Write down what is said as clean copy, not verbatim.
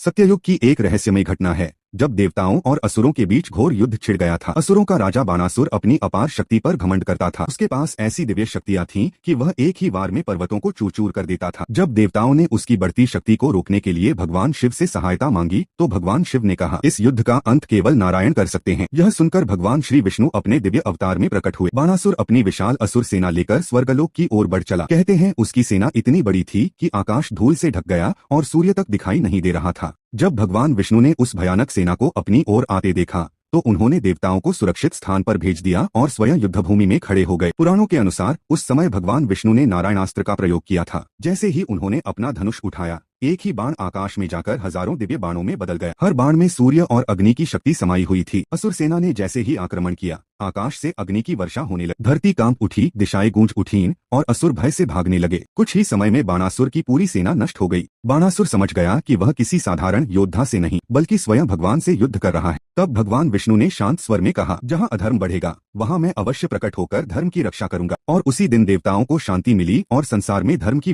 सत्ययुग की एक रहस्यमय घटना है जब देवताओं और असुरों के बीच घोर युद्ध छिड़ गया था। असुरों का राजा बाणासुर अपनी अपार शक्ति पर घमंड करता था। उसके पास ऐसी दिव्य शक्तियां थीं कि वह एक ही वार में पर्वतों को चूर चूर कर देता था। जब देवताओं ने उसकी बढ़ती शक्ति को रोकने के लिए भगवान शिव से सहायता मांगी तो भगवान शिव ने कहा, इस युद्ध का अंत केवल नारायण कर सकते हैं। यह सुनकर भगवान श्री विष्णु अपने दिव्य अवतार में प्रकट हुए। बाणासुर अपनी विशाल असुर सेना लेकर स्वर्गलोक की ओर बढ़ चला। कहते हैं उसकी सेना इतनी बड़ी थी कि आकाश धूल से ढक गया और सूर्य तक दिखाई नहीं दे रहा था। जब भगवान विष्णु ने उस भयानक सेना को अपनी ओर आते देखा तो उन्होंने देवताओं को सुरक्षित स्थान पर भेज दिया और स्वयं युद्धभूमि में खड़े हो गए। पुराणों के अनुसार उस समय भगवान विष्णु ने नारायणास्त्र का प्रयोग किया था। जैसे ही उन्होंने अपना धनुष उठाया, एक ही बाण आकाश में जाकर हजारों दिव्य बाणों में बदल गया। हर बाण में सूर्य और अग्नि की शक्ति समाई हुई थी। असुर सेना ने जैसे ही आक्रमण किया, आकाश से अग्नि की वर्षा होने लगी। धरती कांप उठी, दिशाएं गूंज उठीं और असुर भय से भागने लगे। कुछ ही समय में बाणासुर की पूरी सेना नष्ट हो गई। बाणासुर समझ गया कि वह किसी साधारण योद्धा से नहीं बल्कि स्वयं भगवान से युद्ध कर रहा है। तब भगवान विष्णु ने शांत स्वर में कहा, जहाँ अधर्म बढ़ेगा वहाँ मैं अवश्य प्रकट होकर धर्म की रक्षा करूंगा। और उसी दिन देवताओं को शांति मिली और संसार में धर्म की